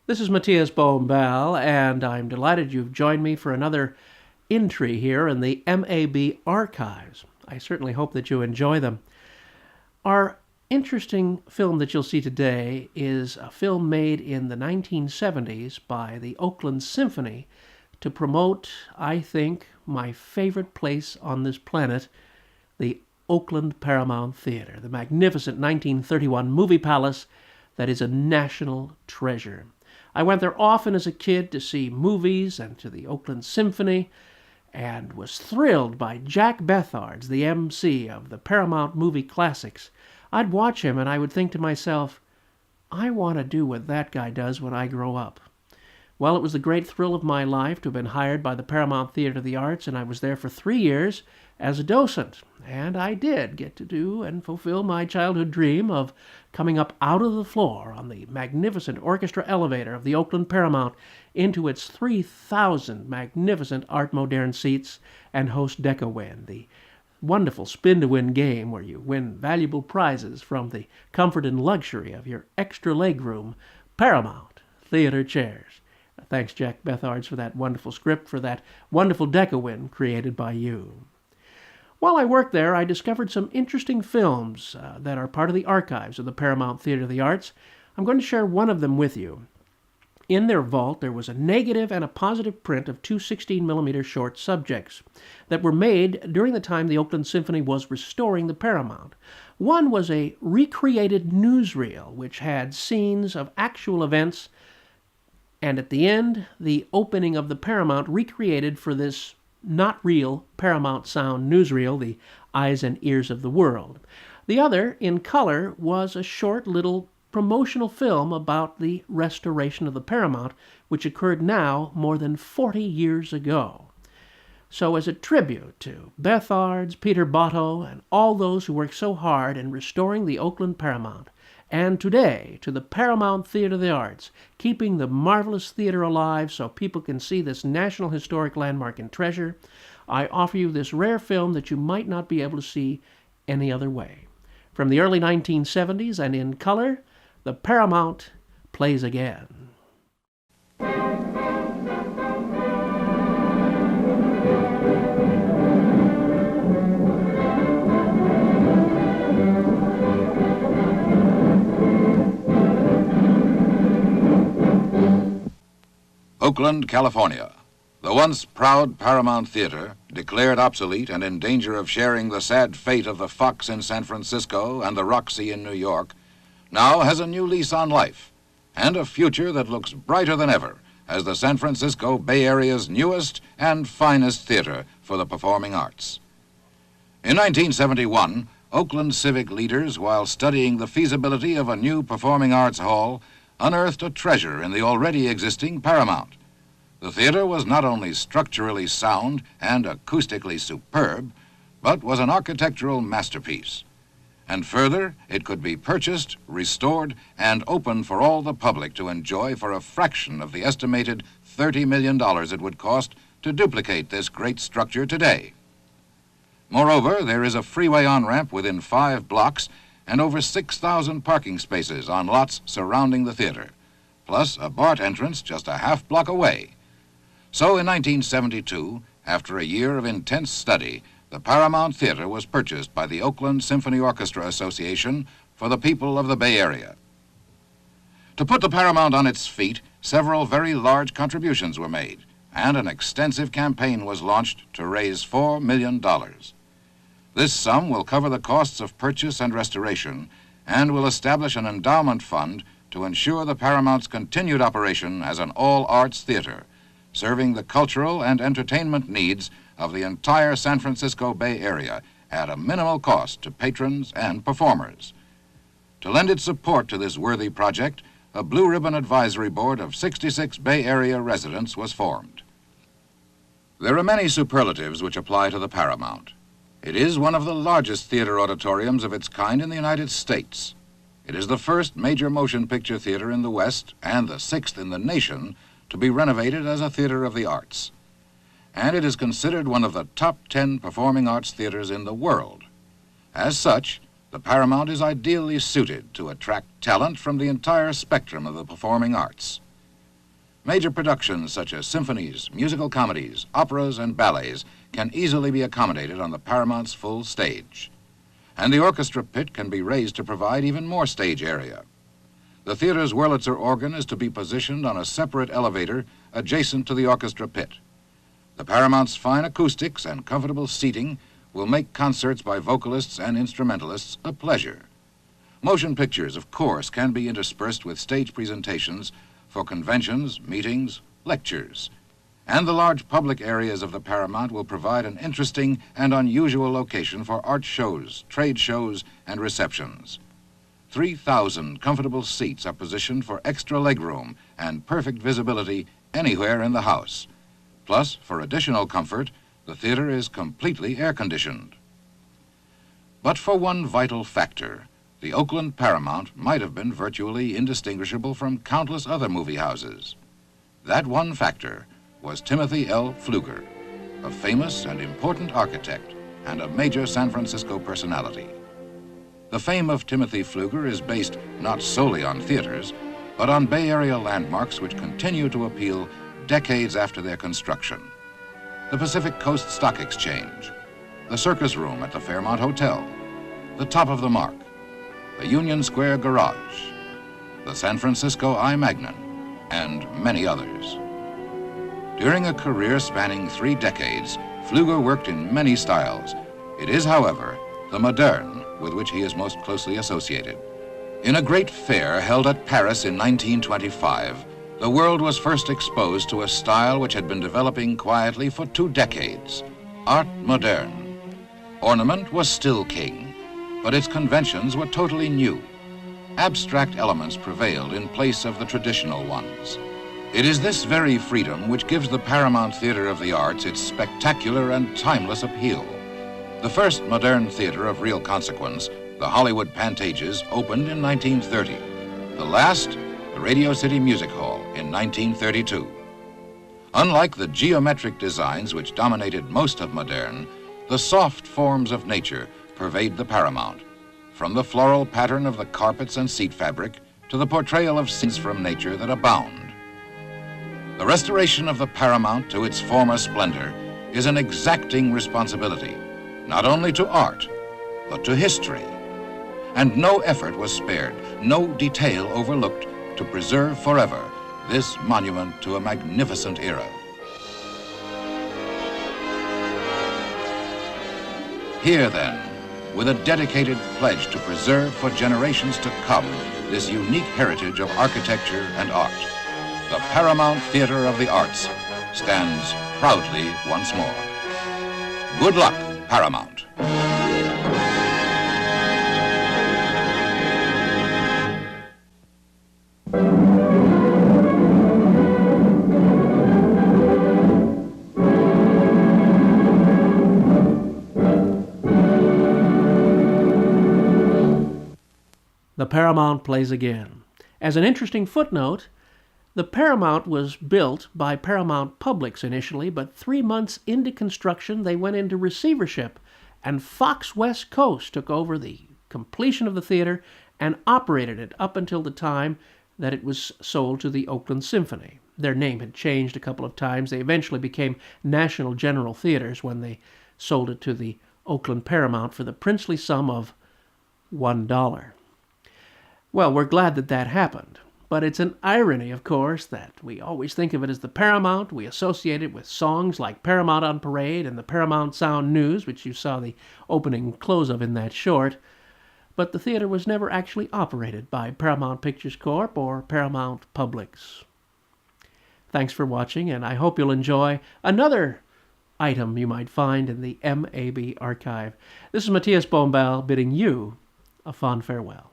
This is Matias Bombal, and I'm delighted you've joined me for another entry here in the MAB archives. I certainly hope that you enjoy them. Our interesting film that you'll see today is a film made in the 1970s by the Oakland Symphony to promote, I think, my favorite place on this planet, the Oakland Paramount Theatre, the magnificent 1931 movie palace that is a national treasure. I went there often as a kid to see movies and to the Oakland Symphony, and was thrilled by Jack Bethards, the MC of the Paramount movie classics. I'd watch him and I would think to myself, I want to do what that guy does when I grow up. Well, it was the great thrill of my life to have been hired by the Paramount Theatre of the Arts, and I was there for 3 years as a docent. And I did get to do and fulfill my childhood dream of coming up out of the floor on the magnificent orchestra elevator of the Oakland Paramount into its 3,000 magnificent Art Moderne seats and host Dec-O Win, the wonderful spin-to-win game where you win valuable prizes from the comfort and luxury of your extra legroom Paramount Theatre chairs. Thanks, Jack Bethards, for that wonderful script, for that wonderful Dec-O Win created by you. While I worked there, I discovered some interesting films that are part of the archives of the Paramount Theatre of the Arts. I'm going to share one of them with you. In their vault, there was a negative and a positive print of two 16mm short subjects that were made during the time the Oakland Symphony was restoring the Paramount. One was a recreated newsreel, which had scenes of actual events, and at the end, the opening of the Paramount recreated for this not real Paramount sound newsreel, the Eyes and Ears of the World. The other, in color, was a short little promotional film about the restoration of the Paramount, which occurred now more than 40 years ago. So as a tribute to Bethards, Peter Botto, and all those who worked so hard in restoring the Oakland Paramount, and today to the Paramount Theatre of the Arts, keeping the marvelous theater alive so people can see this national historic landmark and treasure, I offer you this rare film that you might not be able to see any other way. From the early 1970s and in color, the Paramount plays again. Oakland, California. The once proud Paramount Theatre, declared obsolete and in danger of sharing the sad fate of the Fox in San Francisco and the Roxy in New York, now has a new lease on life and a future that looks brighter than ever as the San Francisco Bay Area's newest and finest theater for the performing arts. In 1971, Oakland civic leaders, while studying the feasibility of a new performing arts hall, unearthed a treasure in the already existing Paramount. The theater was not only structurally sound and acoustically superb, but was an architectural masterpiece. And further, it could be purchased, restored, and opened for all the public to enjoy for a fraction of the estimated $30 million it would cost to duplicate this great structure today. Moreover, there is a freeway on-ramp within 5 blocks and over 6,000 parking spaces on lots surrounding the theater, plus a BART entrance just a half block away. So in 1972, after a year of intense study, the Paramount Theatre was purchased by the Oakland Symphony Orchestra Association for the people of the Bay Area. To put the Paramount on its feet, several very large contributions were made, and an extensive campaign was launched to raise $4 million. This sum will cover the costs of purchase and restoration and will establish an endowment fund to ensure the Paramount's continued operation as an all-arts theater, serving the cultural and entertainment needs of the entire San Francisco Bay Area at a minimal cost to patrons and performers. To lend its support to this worthy project, a Blue Ribbon Advisory Board of 66 Bay Area residents was formed. There are many superlatives which apply to the Paramount. It is one of the largest theater auditoriums of its kind in the United States. It is the first major motion picture theater in the West and the 6th in the nation to be renovated as a theater of the arts. And it is considered one of the top 10 performing arts theaters in the world. As such, the Paramount is ideally suited to attract talent from the entire spectrum of the performing arts. Major productions such as symphonies, musical comedies, operas, and ballets can easily be accommodated on the Paramount's full stage. And the orchestra pit can be raised to provide even more stage area. The theater's Wurlitzer organ is to be positioned on a separate elevator adjacent to the orchestra pit. The Paramount's fine acoustics and comfortable seating will make concerts by vocalists and instrumentalists a pleasure. Motion pictures, of course, can be interspersed with stage presentations for conventions, meetings, lectures. And the large public areas of the Paramount will provide an interesting and unusual location for art shows, trade shows, and receptions. 3,000 comfortable seats are positioned for extra legroom and perfect visibility anywhere in the house. Plus, for additional comfort, the theater is completely air-conditioned. But for one vital factor, the Oakland Paramount might have been virtually indistinguishable from countless other movie houses. That one factor was Timothy L. Pfluger, a famous and important architect and a major San Francisco personality. The fame of Timothy Pfluger is based not solely on theaters, but on Bay Area landmarks which continue to appeal decades after their construction. The Pacific Coast Stock Exchange, the Circus Room at the Fairmont Hotel, the Top of the Mark, the Union Square Garage, the San Francisco I Magnin, and many others. During a career spanning 3 decades, Pfluger worked in many styles. It is, however, the moderne with which he is most closely associated. In a great fair held at Paris in 1925, the world was first exposed to a style which had been developing quietly for 2 decades, art moderne. Ornament was still king, but its conventions were totally new. Abstract elements prevailed in place of the traditional ones. It is this very freedom which gives the Paramount Theatre of the Arts its spectacular and timeless appeal. The first modern theater of real consequence, the Hollywood Pantages, opened in 1930. The last, the Radio City Music Hall, in 1932. Unlike the geometric designs which dominated most of moderne, the soft forms of nature pervade the Paramount, from the floral pattern of the carpets and seat fabric to the portrayal of scenes from nature that abound. The restoration of the Paramount to its former splendor is an exacting responsibility, not only to art, but to history. And no effort was spared, no detail overlooked to preserve forever this monument to a magnificent era. Here then, with a dedicated pledge to preserve for generations to come this unique heritage of architecture and art, the Paramount Theatre of the Arts stands proudly once more. Good luck, Paramount. The Paramount plays again. As an interesting footnote, the Paramount was built by Paramount Publics initially, but 3 months into construction, they went into receivership, and Fox West Coast took over the completion of the theater and operated it up until the time that it was sold to the Oakland Symphony. Their name had changed a couple of times. They eventually became National General Theaters when they sold it to the Oakland Paramount for the princely sum of $1. Well, we're glad that that happened, but it's an irony, of course, that we always think of it as the Paramount. We associate it with songs like Paramount on Parade and the Paramount Sound News, which you saw the opening close of in that short, but the theater was never actually operated by Paramount Pictures Corp. Or Paramount Publics. Thanks for watching, and I hope you'll enjoy another item you might find in the MAB archive. This is Matias Bombal bidding you a fond farewell.